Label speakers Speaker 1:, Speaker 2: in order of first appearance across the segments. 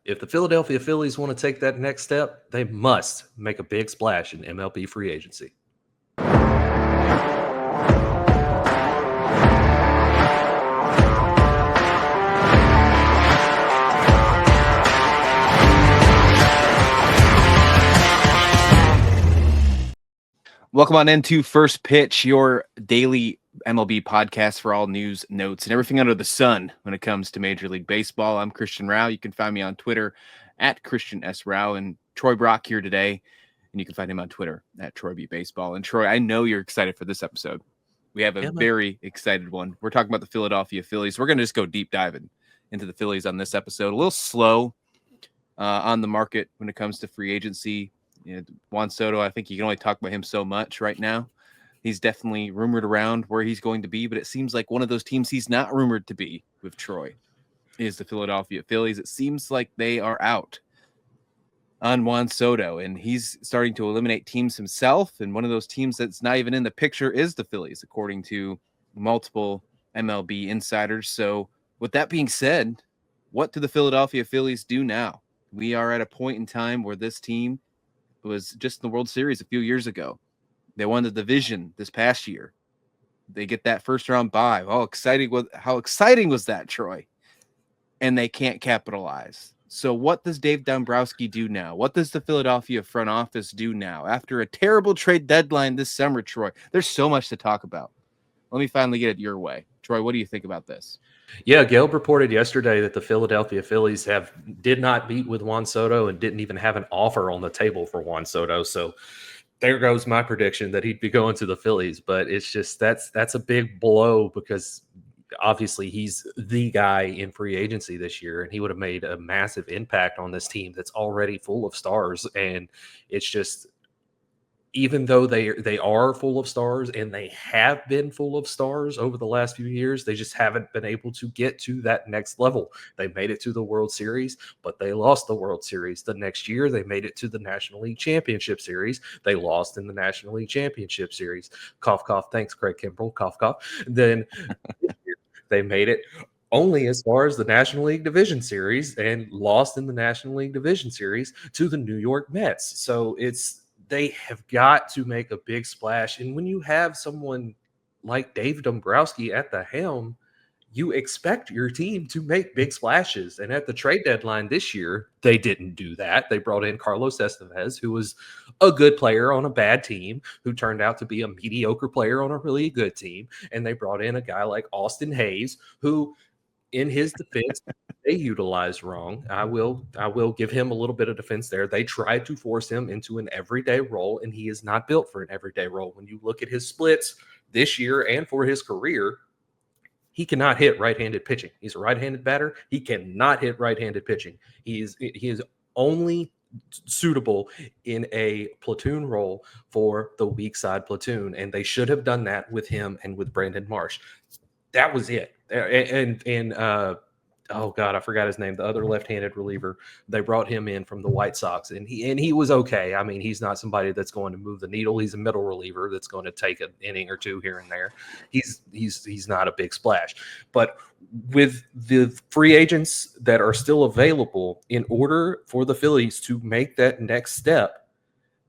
Speaker 1: If the Philadelphia Phillies want to take that next step, they must make a big splash in MLB free agency.
Speaker 2: Welcome on into First Pitch, your daily MLB podcast for all news, notes, and everything under the sun when it comes to Major League Baseball. I'm Christian Rauh. You can find me on Twitter at Christian S. Rauh, and Troy Brock here today, and you can find him on Twitter at Troy B. Baseball. And Troy, I know you're excited for this episode. We have a very excited one. We're talking about the Philadelphia Phillies. We're going to just go deep diving into the Phillies on this episode. A little slow on the market when it comes to free agency. Juan Soto, I think you can only talk about him so much right now. He's definitely rumored around where he's going to be, but it seems like one of those teams he's not rumored to be with Troy is the Philadelphia Phillies. It seems like they are out on Juan Soto, and he's starting to eliminate teams himself, and one of those teams that's not even in the picture is the Phillies, according to multiple MLB insiders. So with that being said, what do the Philadelphia Phillies do now? We are at a point in time where this team was just in the World Series a few years ago. They won the division this past year. They get that first round bye. How exciting was that, Troy? And they can't capitalize. So what does Dave Dombrowski do now? What does the Philadelphia front office do now? After a terrible trade deadline this summer, Troy, there's so much to talk about. Let me finally get it your way. Troy, what do you think about this?
Speaker 1: Yeah, Gelb reported yesterday that the Philadelphia Phillies did not meet with Juan Soto and didn't even have an offer on the table for Juan Soto. So there goes my prediction that he'd be going to the Phillies. But it's just that's a big blow because obviously he's the guy in free agency this year, and he would have made a massive impact on this team that's already full of stars. And it's just, even though they are full of stars and they have been full of stars over the last few years, they just haven't been able to get to that next level. They made it to the World Series, but they lost the World Series. The next year, they made it to the National League Championship Series. They lost in the National League Championship Series. Cough, cough. Thanks, Craig Kimbrell. Cough, cough. Then they made it only as far as the National League Division Series and lost in the National League Division Series to the New York Mets. So they have got to make a big splash. And when you have someone like Dave Dombrowski at the helm, you expect your team to make big splashes. And at the trade deadline this year, they didn't do that. They brought in Carlos Estevez, who was a good player on a bad team, who turned out to be a mediocre player on a really good team. And they brought in a guy like Austin Hayes, who, in his defense, they utilized wrong. I will give him a little bit of defense there. They tried to force him into an everyday role, and he is not built for an everyday role. When you look at his splits this year and for his career, he cannot hit right-handed pitching. He's a right-handed batter. He cannot hit right-handed pitching. He is only suitable in a platoon role for the weak side platoon, and they should have done that with him and with Brandon Marsh. That was it. And oh God, I forgot his name. The other left-handed reliever, they brought him in from the White Sox, and he was okay. I mean, he's not somebody that's going to move the needle. He's a middle reliever that's going to take an inning or two here and there. He's not a big splash. But with the free agents that are still available, in order for the Phillies to make that next step,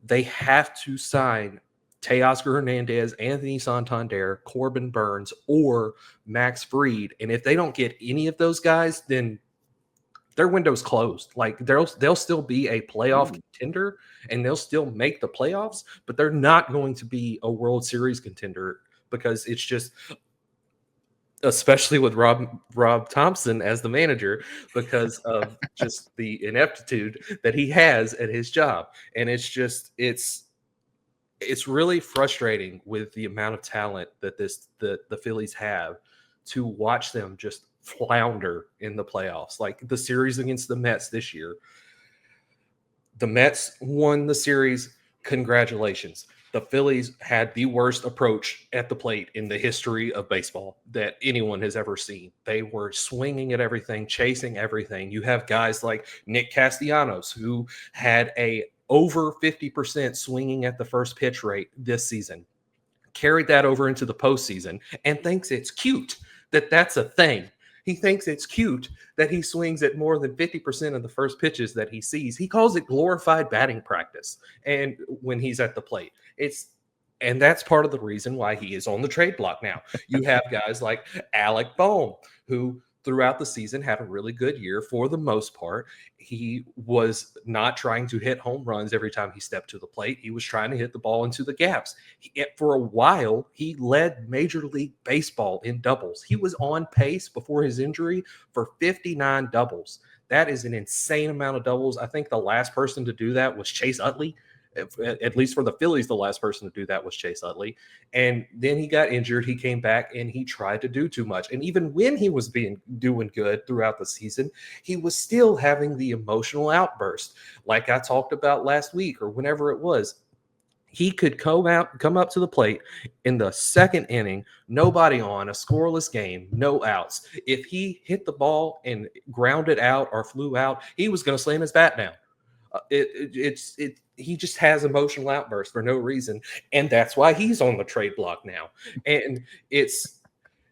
Speaker 1: they have to sign Teoscar Hernandez, Anthony Santander, Corbin Burnes, or Max Fried. And if they don't get any of those guys, then their window's closed. Like they'll still be a playoff contender and they'll still make the playoffs, but they're not going to be a World Series contender because it's just, especially with Rob Thompson as the manager, because of just the ineptitude that he has at his job. And it's really frustrating with the amount of talent that the Phillies have to watch them just flounder in the playoffs. Like the series against the Mets this year. The Mets won the series. Congratulations. The Phillies had the worst approach at the plate in the history of baseball that anyone has ever seen. They were swinging at everything, chasing everything. You have guys like Nick Castellanos, who had a over 50% swinging at the first pitch rate this season, carried that over into the postseason, and thinks it's cute that that's a thing. He thinks it's cute that he swings at more than 50% of the first pitches that he sees. He calls it glorified batting practice. And when he's at the plate, and that's part of the reason why he is on the trade block now. You have guys like Alec Bohm, who throughout the season had a really good year for the most part. He was not trying to hit home runs every time he stepped to the plate. He was trying to hit the ball into the gaps. For a while, he led Major League Baseball in doubles. He was on pace before his injury for 59 doubles. That is an insane amount of doubles. I think the last person to do that was Chase Utley. At least for the Phillies, the last person to do that was Chase Utley. And then he got injured. He came back and he tried to do too much. And even when he was doing good throughout the season, he was still having the emotional outburst, like I talked about last week or whenever it was. He could come up to the plate in the second inning, nobody on, a scoreless game, no outs. If he hit the ball and grounded out or flew out, he was going to slam his bat down. He just has emotional outbursts for no reason, and that's why he's on the trade block now. And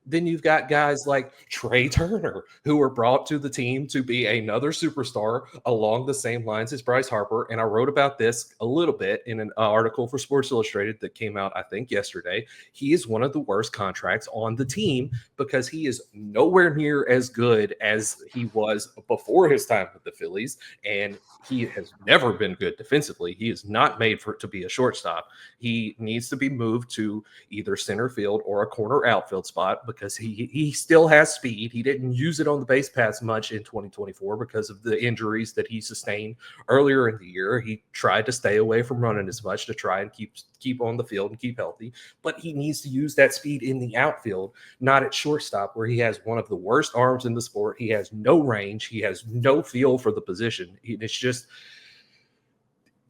Speaker 1: then you've got guys like Trey Turner, who were brought to the team to be another superstar along the same lines as Bryce Harper. And I wrote about this a little bit in an article for Sports Illustrated that came out, I think, yesterday. He is one of the worst contracts on the team because he is nowhere near as good as he was before his time with the Phillies. And he has never been good defensively. He is not made to be a shortstop. He needs to be moved to either center field or a corner outfield spot because he still has speed. He didn't use it on the base paths much in 2024 because of the injuries that he sustained earlier in the year. He tried to stay away from running as much to try and keep on the field and keep healthy, but he needs to use that speed in the outfield, not at shortstop, where he has one of the worst arms in the sport. He has no range. He has no feel for the position.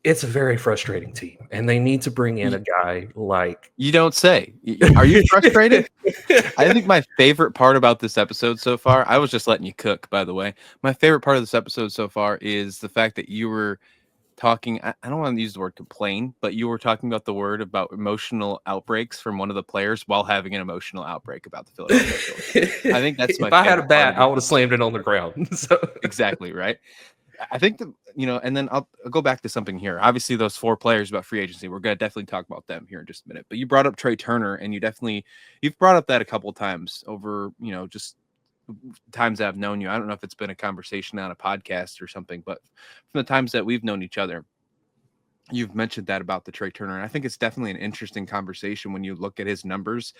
Speaker 1: It's a very frustrating team, and they need to bring in a guy like...
Speaker 2: You don't say. Are you frustrated? I think my favorite part about this episode so far, I was just letting you cook, by the way. My favorite part of this episode so far is the fact that you were talking, I don't want to use the word complain, but you were talking about about emotional outbreaks from one of the players while having an emotional outbreak about the Philadelphia Phillies. I think that's my
Speaker 1: If I had a bat, I would have slammed it on the ground. So.
Speaker 2: Exactly, right? I think that, and then I'll go back to something here. Obviously, those 4 players about free agency, we're going to definitely talk about them here in just a minute. But you brought up Trey Turner, and you've brought up that a couple of times over, just times that I've known you. I don't know if it's been a conversation on a podcast or something, but from the times that we've known each other, you've mentioned that about the Trey Turner. And I think it's definitely an interesting conversation when you look at his numbers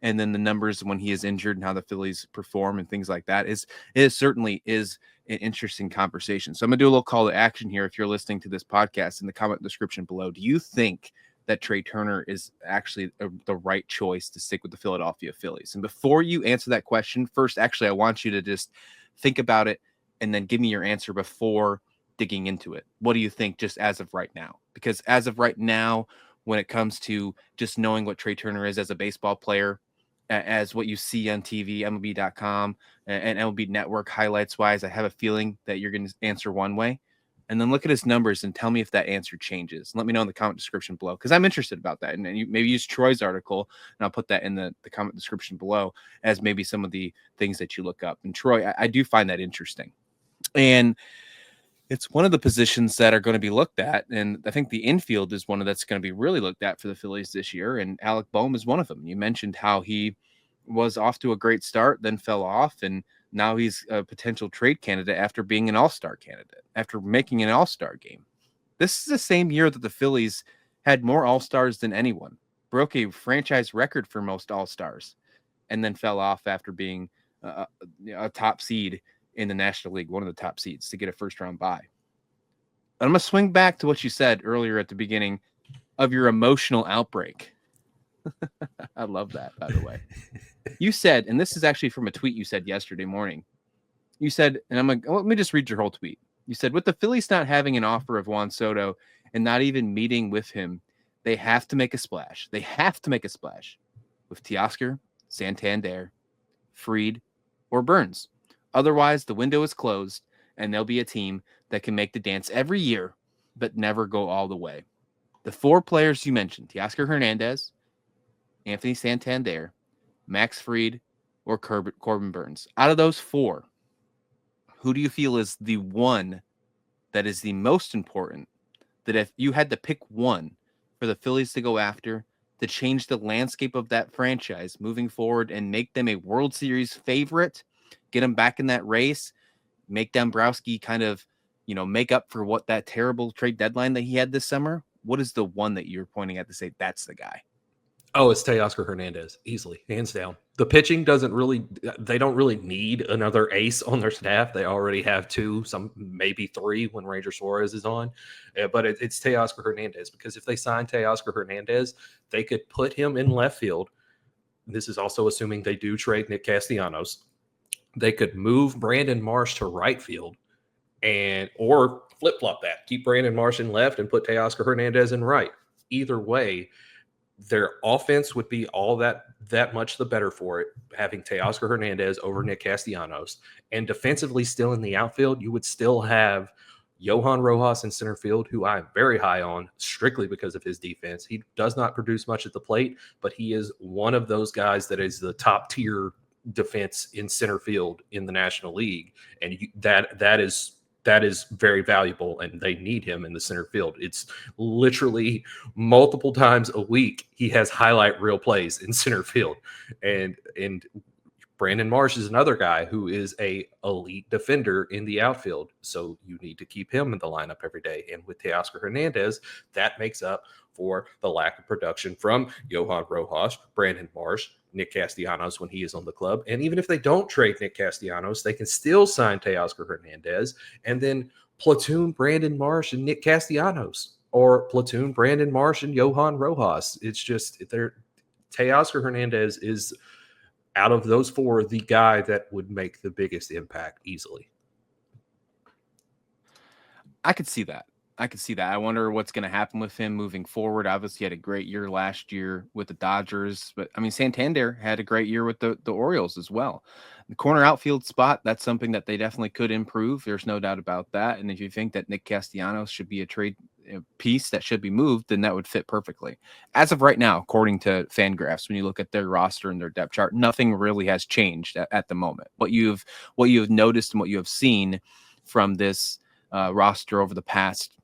Speaker 2: and then the numbers when he is injured and how the Phillies perform and things like that. It certainly is an interesting conversation. So I'm gonna do a little call to action here. If you're listening to this podcast, in the comment description below, do you think that Trey Turner is actually the right choice to stick with the Philadelphia Phillies? And before you answer that question, first, actually, I want you to just think about it and then give me your answer before digging into it. What do you think just as of right now? Because as of right now, when it comes to just knowing what Trey Turner is as a baseball player, as what you see on TV, MLB.com, and MLB Network highlights wise, I have a feeling that you're going to answer one way. And then look at his numbers and tell me if that answer changes. Let me know in the comment description below, because I'm interested about that. And you maybe use Troy's article, and I'll put that in the comment description below as maybe some of the things that you look up. And Troy, I do find that interesting. And it's one of the positions that are going to be looked at. And I think the infield is one of that's going to be really looked at for the Phillies this year. And Alec Bohm is one of them. You mentioned how he was off to a great start, then fell off. And now he's a potential trade candidate after being an all-star candidate, after making an all-star game. This is the same year that the Phillies had more all-stars than anyone, broke a franchise record for most all-stars, and then fell off after being a top seed in the National League, one of the top seeds to get a first-round bye. I'm going to swing back to what you said earlier at the beginning of your emotional outbreak. I love that, by the way. You said, and this is actually from a tweet you said yesterday morning. You said, and let me just read your whole tweet. You said, with the Phillies not having an offer of Juan Soto and not even meeting with him, they have to make a splash. They have to make a splash with Teoscar, Santander, Fried, or Burnes. Otherwise, the window is closed, and there'll be a team that can make the dance every year, but never go all the way. The 4 players you mentioned, Teoscar Hernandez, Anthony Santander, Max Fried, or Corbin Burnes. Out of those four, who do you feel is the one that is the most important, that if you had to pick one for the Phillies to go after to change the landscape of that franchise moving forward and make them a World Series favorite, get them back in that race, make Dombrowski kind of, make up for what that terrible trade deadline that he had this summer? What is the one that you're pointing at to say that's the guy?
Speaker 1: Oh, it's Teoscar Hernandez, easily, hands down. The pitching they don't really need another ace on their staff. They already have two, some maybe three when Ranger Suarez is on. But it's Teoscar Hernandez, because if they sign Teoscar Hernandez, they could put him in left field. This is also assuming they do trade Nick Castellanos. They could move Brandon Marsh to right field or flip-flop that. Keep Brandon Marsh in left and put Teoscar Hernandez in right. Either way, their offense would be all that much the better for it, having Teoscar Hernandez over Nick Castellanos. And defensively, still in the outfield, you would still have Johan Rojas in center field, who I'm very high on strictly because of his defense. He does not produce much at the plate, but he is one of those guys that is the top tier defense in center field in the National League. And that is very valuable, and they need him in the center field. It's literally multiple times a week he has highlight reel plays in center field. And Brandon Marsh is another guy who is a elite defender in the outfield, so you need to keep him in the lineup every day. And with Teoscar Hernandez, that makes up for the lack of production from Johan Rojas, Brandon Marsh, Nick Castellanos when he is on the club. And even if they don't trade Nick Castellanos, they can still sign Teoscar Hernandez and then platoon Brandon Marsh and Nick Castellanos, or platoon Brandon Marsh and Johan Rojas. It's just Teoscar Hernandez is, out of those four, the guy that would make the biggest impact easily.
Speaker 2: I could see that. I wonder what's going to happen with him moving forward. Obviously, he had a great year last year with the Dodgers, but I mean, Santander had a great year with the Orioles as well. The corner outfield spot, that's something that they definitely could improve. There's no doubt about that. And if you think that Nick Castellanos should be a trade piece that should be moved, then that would fit perfectly. As of right now, according to Fangraphs, when you look at their roster and their depth chart, nothing really has changed at the moment. What you've noticed and what you have seen from this roster over the past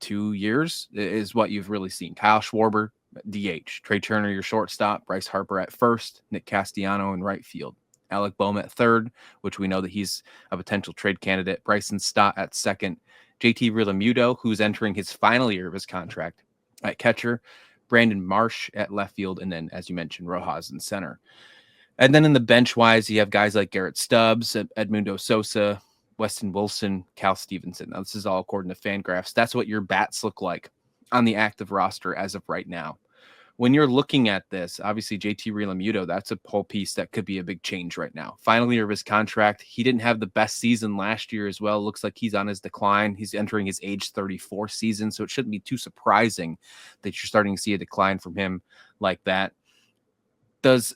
Speaker 2: 2 years is what you've really seen. Kyle Schwarber, DH. Trey Turner, your shortstop. Bryce Harper at first. Nick Castellanos in right field. Alec Bohm at third, which we know that he's a potential trade candidate. Bryson Stott at second. JT Realmuto, who's entering his final year of his contract, at catcher. Brandon Marsh at left field. And then, as you mentioned, Rojas in center. And then in the bench-wise, you have guys like Garrett Stubbs, Edmundo Sosa, Weston Wilson, Cal Stevenson. Now, this is all according to Fangraphs. That's what your bats look like on the active roster as of right now. When you're looking at this, obviously JT Realmuto, that's a whole piece that could be a big change right now. Final year of his contract. He didn't have the best season last year as well. Looks like he's on his decline. He's entering his age 34 season, so it shouldn't be too surprising that you're starting to see a decline from him like that. Does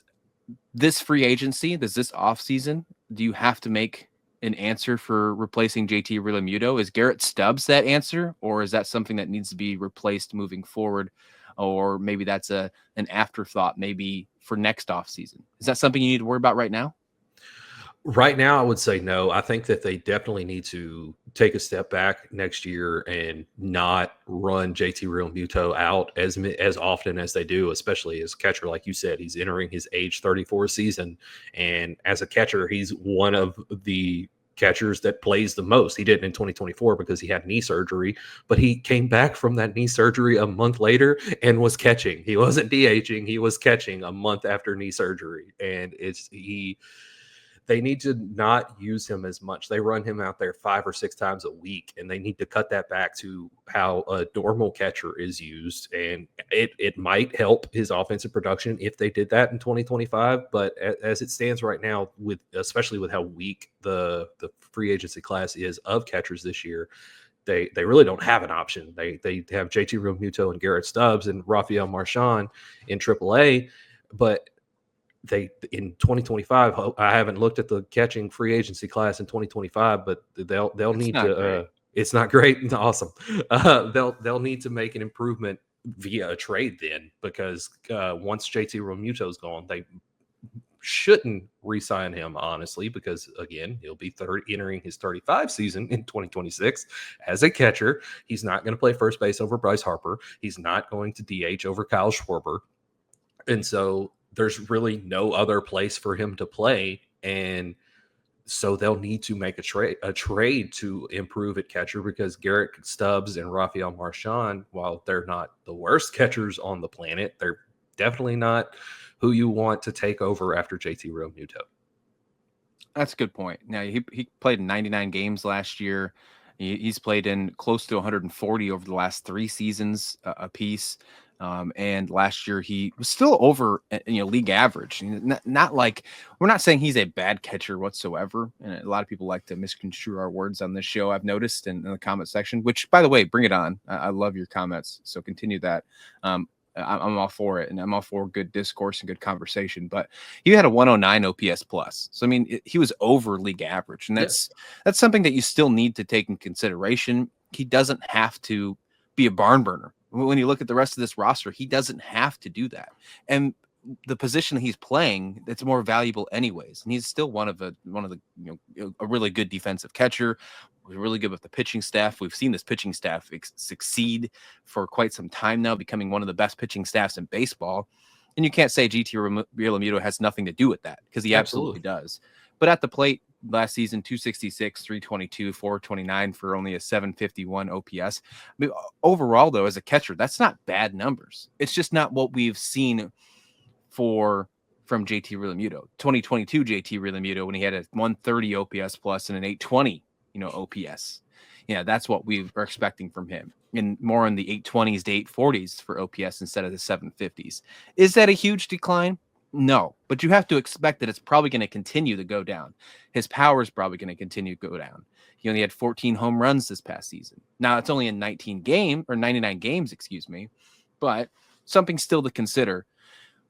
Speaker 2: this free agency, this offseason, do you have to make an answer for replacing JT Realmuto? Is Garrett Stubbs that answer, or is that something that needs to be replaced moving forward? Or maybe that's an afterthought maybe for next offseason. Is that something you need to worry about right now?
Speaker 1: Right now, I would say no. I think that they definitely need to take a step back next year and not run JT Realmuto out as often as they do, especially as a catcher. Like you said, he's entering his age 34 season. And as a catcher, he's one of the catchers that plays the most. He didn't in 2024 because he had knee surgery, but he came back from that knee surgery a month later and was catching. He wasn't DHing, he was catching a month after knee surgery. And they need to not use him as much. They run him out there 5 or 6 times a week, and they need to cut that back to how a normal catcher is used. And it might help his offensive production if they did that in 2025. But as it stands right now, especially with how weak the free agency class is of catchers this year, they really don't have an option. They have JT Realmuto and Garrett Stubbs and Rafael Marchand in AAA, but in 2025, I haven't looked at the catching free agency class in 2025, but they'll need to. It's not great. Awesome. They'll need to make an improvement via a trade then, because once JT Realmuto's gone, they shouldn't re-sign him, honestly, because again, he'll be entering his 35 season in 2026 as a catcher. He's not going to play first base over Bryce Harper. He's not going to DH over Kyle Schwarber. And so there's really no other place for him to play. And so they'll need to make a trade to improve at catcher, because Garrett Stubbs and Rafael Marchand, while they're not the worst catchers on the planet, they're definitely not who you want to take over after JT Realmuto.
Speaker 2: That's a good point. Now, he played in 99 games last year. He's played in close to 140 over the last 3 seasons apiece. And last year he was still over, league average. Not like, we're not saying he's a bad catcher whatsoever. And a lot of people like to misconstrue our words on this show, I've noticed in the comment section, which, by the way, bring it on. I love your comments. So continue that. I'm all for it, and I'm all for good discourse and good conversation. But he had a 109 OPS plus, so I mean, he was over league average, and that's something that you still need to take in consideration. He doesn't have to be a barn burner. When you look at the rest of this roster, he doesn't have to do that, and the position he's playing, that's more valuable anyways. And he's still one of the a really good defensive catcher. We're really good with the pitching staff. We've seen this pitching staff succeed for quite some time now, becoming one of the best pitching staffs in baseball. And you can't say GT Realmuto has nothing to do with that, because he absolutely does. But at the plate last season, 266, 322, 429 for only a 751 OPS. I mean, overall, though, as a catcher, that's not bad numbers. It's just not what we've seen from JT Realmuto. 2022 JT Realmuto, when he had a 130 OPS plus and an 820 OPS. That's what we were expecting from him, and more in the 820s to 840s for OPS instead of the 750s. Is that a huge decline? No, but you have to expect that it's probably going to continue to go down. His power is probably going to continue to go down. He only had 14 home runs this past season. Now it's only in 99 games, but something still to consider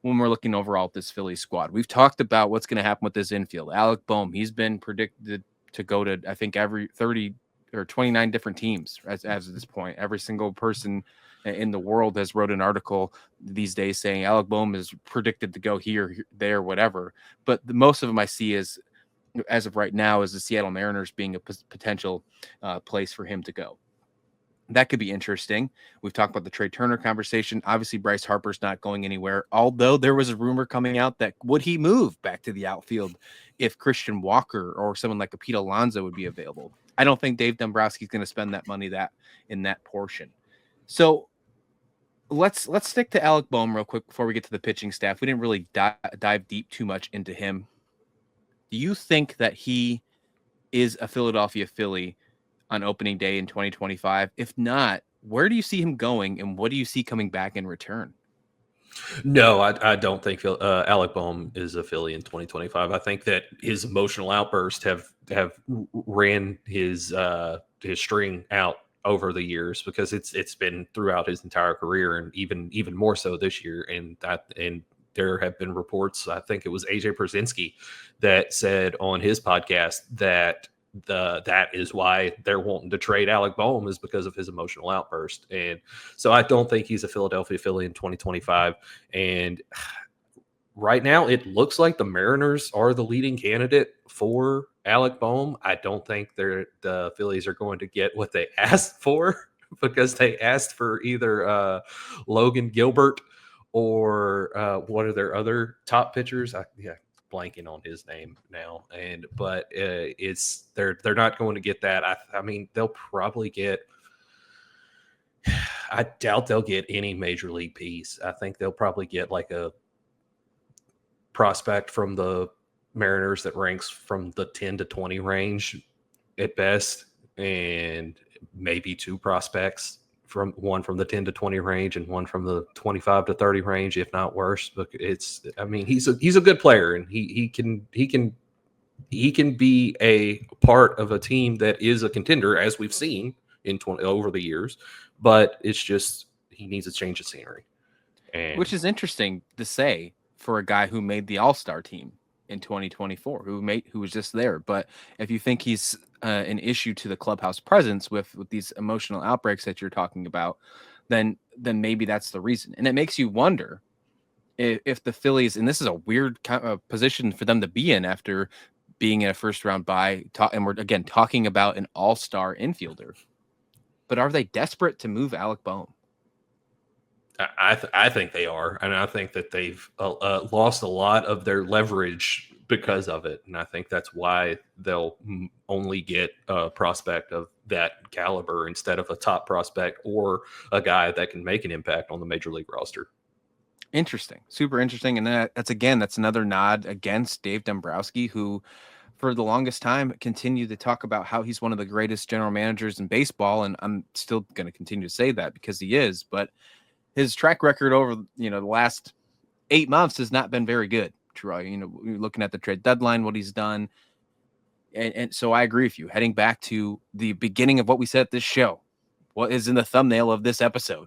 Speaker 2: when we're looking overall at this Phillies squad. We've talked about what's going to happen with this infield. Alec Bohm, he's been predicted to go to, I think, every 30 or 29 different teams as of this point. Every single person in the world has wrote an article these days saying Alec Bohm is predicted to go here, there, whatever. But most of them I see as of right now is the Seattle Mariners being a potential place for him to go. That could be interesting. We've talked about the Trey Turner conversation. Obviously, Bryce Harper's not going anywhere, although there was a rumor coming out that would he move back to the outfield if Christian Walker or someone like a Pete Alonso would be available. I don't think Dave Dombrowski is going to spend that money in that portion. So let's stick to Alec Bohm real quick before we get to the pitching staff. We didn't really dive deep too much into him. Do you think that he is a Philadelphia Philly on opening day in 2025? If not, where do you see him going, and what do you see coming back in return?
Speaker 1: No, I don't think Alec Bohm is a Philly in 2025. I think that his emotional outbursts have ran his string out over the years, because it's been throughout his entire career, and even more so this year. And there have been reports, I think it was AJ Pierzynski that said on his podcast that that is why they're wanting to trade Alec Bohm, is because of his emotional outburst. And so I don't think he's a Philadelphia Philly in 2025. And right now it looks like the Mariners are the leading candidate for Alec Bohm. I don't think the Phillies are going to get what they asked for, because they asked for either Logan Gilbert or what are their other top pitchers? Blanking on his name now, but they're not going to get that. I mean, they'll probably get. I doubt they'll get any major league piece. I think they'll probably get like a prospect from the Mariners that ranks from the 10 to 20 range at best, and maybe 2 prospects, one from the 10 to 20 range and one from the 25 to 30 range, if not worse. But he's a good player, and he can be a part of a team that is a contender, as we've seen over the years. But it's just, he needs a change of scenery.
Speaker 2: Which is interesting to say for a guy who made the All-Star team in 2024, who was just there. But if you think he's an issue to the clubhouse presence with these emotional outbreaks that you're talking about, then maybe that's the reason. And it makes you wonder, if the Phillies, and this is a weird kind of position for them to be in after being in a first round bye, and we're again talking about an all-star infielder, but are they desperate to move Alec Bohm?
Speaker 1: I think they are, and I think that they've lost a lot of their leverage because of it, and I think that's why they'll only get a prospect of that caliber instead of a top prospect or a guy that can make an impact on the major league roster.
Speaker 2: Interesting, super interesting, and that's another nod against Dave Dombrowski, who for the longest time continued to talk about how he's one of the greatest general managers in baseball, and I'm still going to continue to say that because he is, but his track record over, the last 8 months has not been very good. You're looking at the trade deadline, what he's done. And so I agree with you. Heading back to the beginning of what we said at this show, what is in the thumbnail of this episode,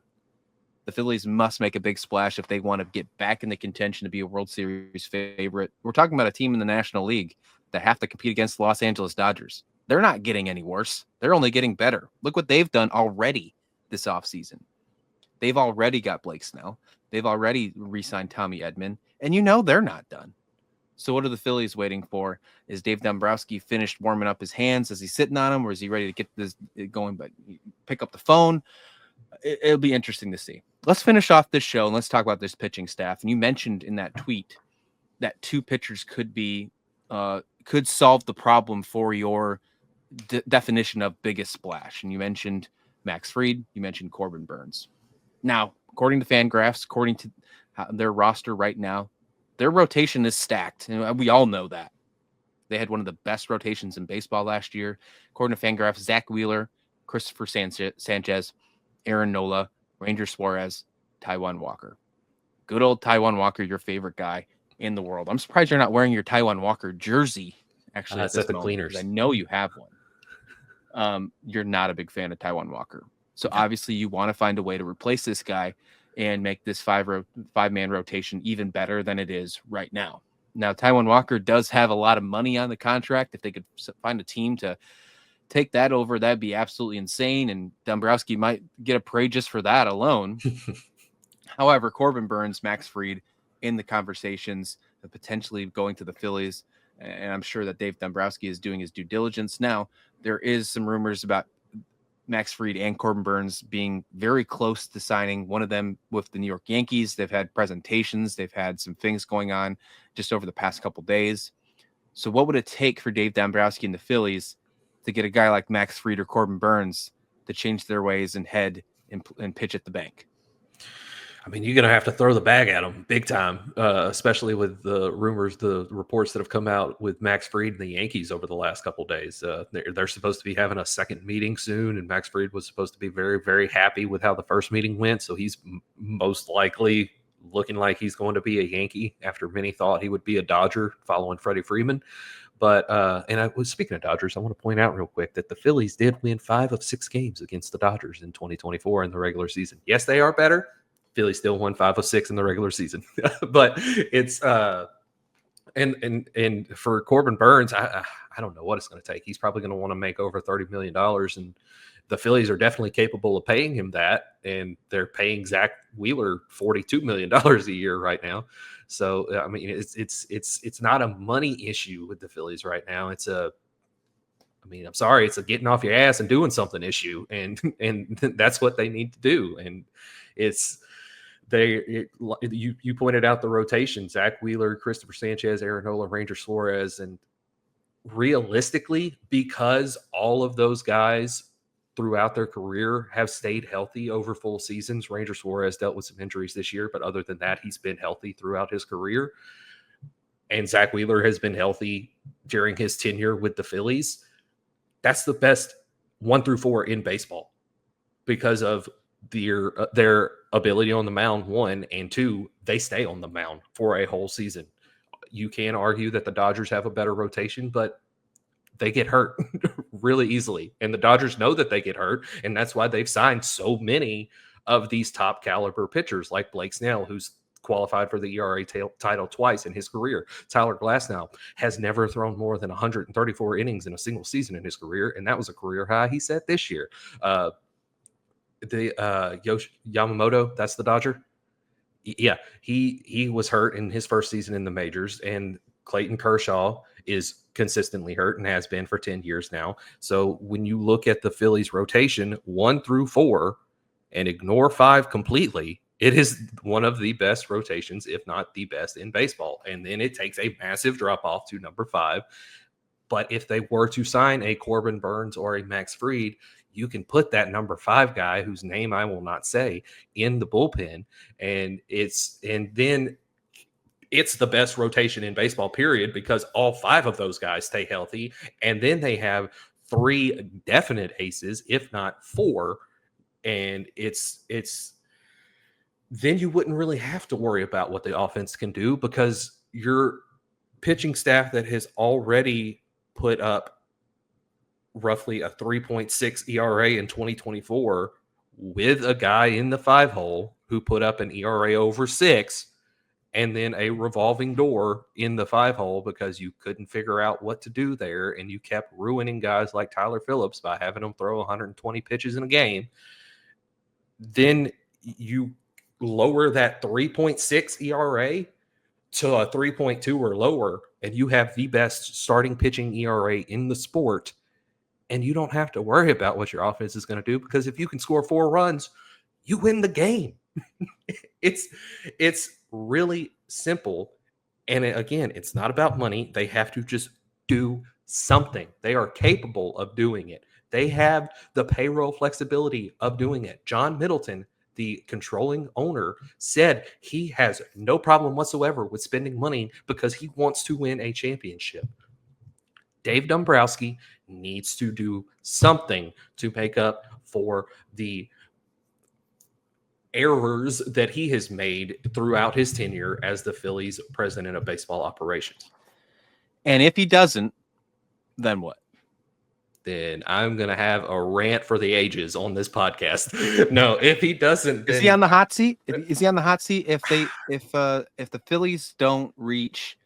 Speaker 2: the Phillies must make a big splash if they want to get back in the contention to be a World Series favorite. We're talking about a team in the National League that have to compete against the Los Angeles Dodgers. They're not getting any worse. They're only getting better. Look what they've done already this offseason. They've already got Blake Snell. They've already re-signed Tommy Edman. And they're not done. So what are the Phillies waiting for? Is Dave Dombrowski finished warming up his hands? Is he sitting on them? Or is he ready to get this going, but pick up the phone? It'll be interesting to see. Let's finish off this show and let's talk about this pitching staff. And you mentioned in that tweet that 2 pitchers could solve the problem for your definition of biggest splash. And you mentioned Max Fried. You mentioned Corbin Burnes. Now, according to Fangraphs, according to their roster right now, their rotation is stacked. And we all know that. They had one of the best rotations in baseball last year. According to Fangraphs, Zach Wheeler, Christopher Sanchez, Aaron Nola, Ranger Suarez, Taijuan Walker. Good old Taijuan Walker, your favorite guy in the world. I'm surprised you're not wearing your Taijuan Walker jersey, actually,
Speaker 1: It's at the cleaners.
Speaker 2: I know you have one. You're not a big fan of Taijuan Walker. So obviously you want to find a way to replace this guy and make this five-man rotation even better than it is right now. Now, Taijuan Walker does have a lot of money on the contract. If they could find a team to take that over, that'd be absolutely insane. And Dombrowski might get a parade just for that alone. However, Corbin Burnes, Max Fried in the conversations of potentially going to the Phillies. And I'm sure that Dave Dombrowski is doing his due diligence. Now, there is some rumors about Max Fried and Corbin Burnes being very close to signing, one of them with the New York Yankees. They've had presentations. They've had some things going on just over the past couple days. So what would it take for Dave Dombrowski and the Phillies to get a guy like Max Fried or Corbin Burnes to change their ways and head and pitch at the bank?
Speaker 1: I mean, you're going to have to throw the bag at them big time, especially with the rumors, the reports that have come out with Max Fried and the Yankees over the last couple of days. They're supposed to be having a second meeting soon, and Max Fried was supposed to be very, very happy with how the first meeting went. So he's most likely looking like he's going to be a Yankee after many thought he would be a Dodger following Freddie Freeman. But and I was speaking of Dodgers, I want to point out real quick that the Phillies did win 5 of 6 games against the Dodgers in 2024 in the regular season. Yes, they are better. Phillies still won 5 of 6 in the regular season, but it's and for Corbin Burnes, I don't know what it's going to take. He's probably going to want to make over $30 million, and the Phillies are definitely capable of paying him that, and they're paying Zach Wheeler $42 million a year right now. So I mean, it's not a money issue with the Phillies right now. It's a I'm sorry, it's a getting off your ass and doing something issue, and that's what they need to do, and it's. You pointed out the rotation: Zach Wheeler, Christopher Sanchez, Aaron Nola, Ranger Suarez, and realistically, because all of those guys throughout their career have stayed healthy over full seasons. Ranger Suarez dealt with some injuries this year, but other than that, he's been healthy throughout his career. And Zach Wheeler has been healthy during his tenure with the Phillies. That's the best 1 through 4 in baseball because of their ability on the mound, 1, and 2, they stay on the mound for a whole season. You can argue that the Dodgers have a better rotation, but they get hurt really easily. And the Dodgers know that they get hurt, and that's why they've signed so many of these top caliber pitchers like Blake Snell, who's qualified for the ERA title twice in his career. Tyler Glasnow has never thrown more than 134 innings in a single season in his career, and that was a career high he set this year. Yamamoto, that's the Dodger. Yeah, he was hurt in his first season in the majors, and Clayton Kershaw is consistently hurt and has been for 10 years now. So when you look at the Phillies rotation 1 through 4 and ignore 5 completely, it is one of the best rotations, if not the best in baseball. And then it takes a massive drop off to number 5. But if they were to sign a Corbin Burnes or a Max Fried, you can put that number 5 guy, whose name I will not say, in the bullpen, and then it's the best rotation in baseball, period, because all 5 of those guys stay healthy, and then they have 3 definite aces, if not 4, and it's then you wouldn't really have to worry about what the offense can do, because your pitching staff that has already put up roughly a 3.6 ERA in 2024 with a guy in the 5 hole who put up an ERA over 6, and then a revolving door in the 5 hole because you couldn't figure out what to do there, and you kept ruining guys like Tyler Phillips by having them throw 120 pitches in a game. Then you lower that 3.6 ERA to a 3.2 or lower, and you have the best starting pitching ERA in the sport, and you don't have to worry about what your offense is going to do, because if you can score 4 runs, you win the game. It's really simple. And again, it's not about money. They have to just do something. They are capable of doing it. They have the payroll flexibility of doing it. John Middleton, the controlling owner, said he has no problem whatsoever with spending money because he wants to win a championship. Dave Dombrowski needs to do something to make up for the errors that he has made throughout his tenure as the Phillies president of baseball operations.
Speaker 2: And if he doesn't, then what?
Speaker 1: Then I'm going to have a rant for the ages on this podcast. No, if he doesn't,
Speaker 2: is he on the hot seat? Is he on the hot seat if the Phillies don't reach,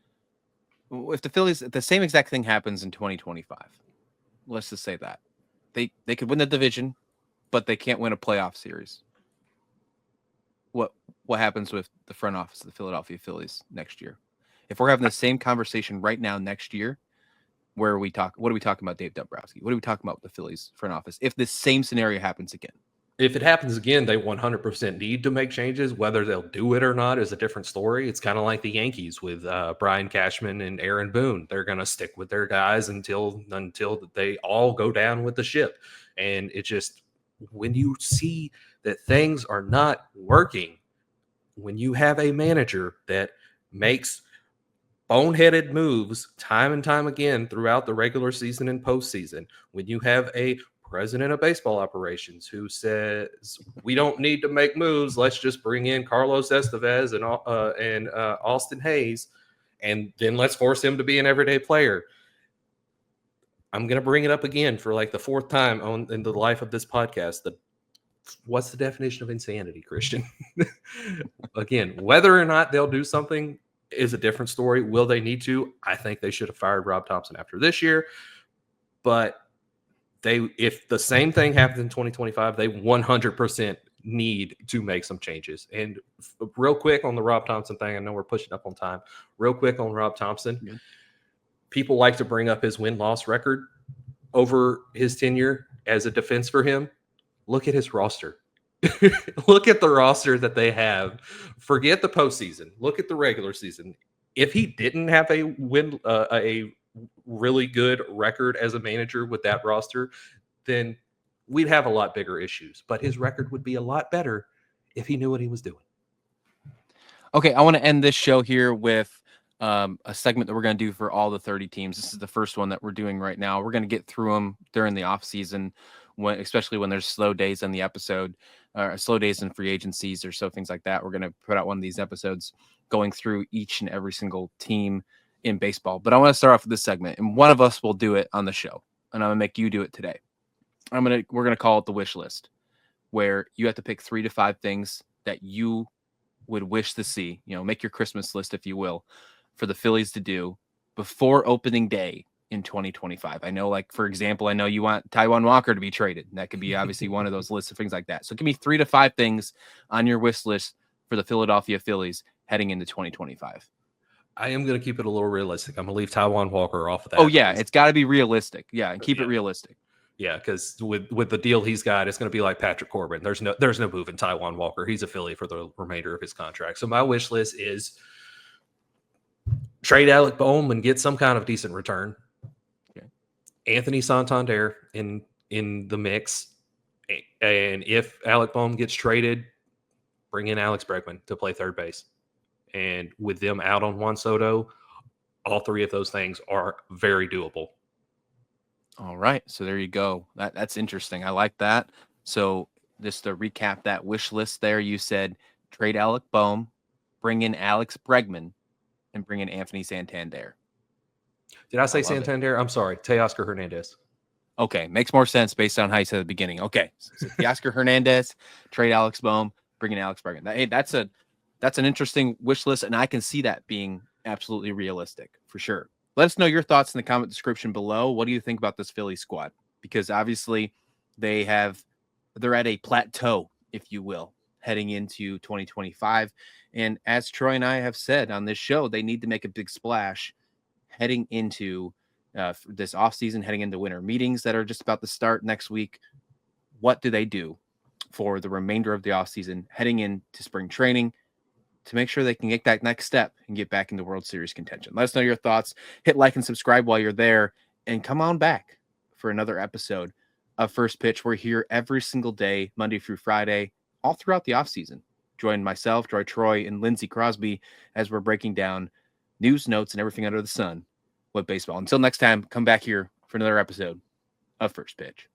Speaker 2: if the same exact thing happens in 2025, let's just say that they could win the division, but they can't win a playoff series. What happens with the front office of the Philadelphia Phillies next year? If we're having the same conversation right now next year, what are we talking about, Dave Dombrowski? What are we talking about with the Phillies front office if this same scenario happens again?
Speaker 1: If it happens again, they 100% need to make changes. Whether they'll do it or not is a different story. It's kind of like the Yankees with Brian Cashman and Aaron Boone. They're going to stick with their guys until they all go down with the ship. And it just, when you see that things are not working, when you have a manager that makes boneheaded moves time and time again throughout the regular season and postseason, when you have a president of baseball operations who says we don't need to make moves, let's just bring in Carlos Estevez and Austin Hayes, and then let's force him to be an everyday player. I'm going to bring it up again for like the 4th time in the life of this podcast. What's the definition of insanity, Christian? Again, whether or not they'll do something is a different story. Will they need to? I think they should have fired Rob Thompson after this year. But if the same thing happens in 2025, they 100% need to make some changes. And real quick on the Rob Thompson thing, I know we're pushing up on time. Real quick on Rob Thompson. Yeah. People like to bring up his win-loss record over his tenure as a defense for him. Look at his roster. Look at the roster that they have. Forget the postseason. Look at the regular season. If he didn't have a really good record as a manager with that roster, then we'd have a lot bigger issues. But his record would be a lot better if he knew what he was doing.
Speaker 2: Okay, I want to end this show here with a segment that we're going to do for all the 30 teams. This is the first one that we're doing right now. We're going to get through them during the offseason, especially when there's slow days on the episode, slow days in free agencies or so, things like that. We're going to put out one of these episodes going through each and every single team in baseball. But I want to start off with this segment, and one of us will do it on the show, and I'm going to make you do it today. We're going to call it the wish list, where you have to pick 3 to 5 things that you would wish to see, make your Christmas list, if you will, for the Phillies to do before opening day in 2025. I know, like, for example, I know you want Taijuan Walker to be traded. And that could be obviously one of those lists of things like that. So give me 3 to 5 things on your wish list for the Philadelphia Phillies heading into 2025?
Speaker 1: I am going to keep it a little realistic. I'm going to leave Taijuan Walker off of that.
Speaker 2: Oh, yeah. It's got to be realistic. Yeah. And keep it realistic.
Speaker 1: Yeah. Because with the deal he's got, it's going to be like Patrick Corbin. There's no moving Taijuan Walker. He's a Philly for the remainder of his contract. So my wish list is trade Alec Bohm and get some kind of decent return.
Speaker 2: Okay.
Speaker 1: Anthony Santander in the mix. And if Alec Bohm gets traded, bring in Alex Bregman to play third base. And with them out on Juan Soto, all three of those things are very doable.
Speaker 2: All right. So there you go. That's interesting. I like that. So just to recap that wish list there, you said trade Alec Bohm, bring in Alex Bregman, and bring in Anthony Santander.
Speaker 1: Did I say Santander? I'm sorry. Teoscar Hernandez.
Speaker 2: Okay. Makes more sense based on how you said at the beginning. Okay. So Teoscar Hernandez, trade Alex Bohm, bring in Alex Bregman. Hey, that's an interesting wish list, and I can see that being absolutely realistic for sure. Let us know your thoughts in the comment description below. What do you think about this Philly squad? Because obviously they're at a plateau, if you will, heading into 2025. And as Troy and I have said on this show, they need to make a big splash heading into this offseason, heading into winter meetings that are just about to start next week. What do they do for the remainder of the offseason, heading into spring training, to make sure they can get that next step and get back into World Series contention? Let us know your thoughts. Hit like and subscribe while you're there, and come on back for another episode of First Pitch. We're here every single day, Monday through Friday, all throughout the offseason. Join myself, Troy, and Lindsay Crosby as we're breaking down news, notes, and everything under the sun with baseball. Until next time, come back here for another episode of First Pitch.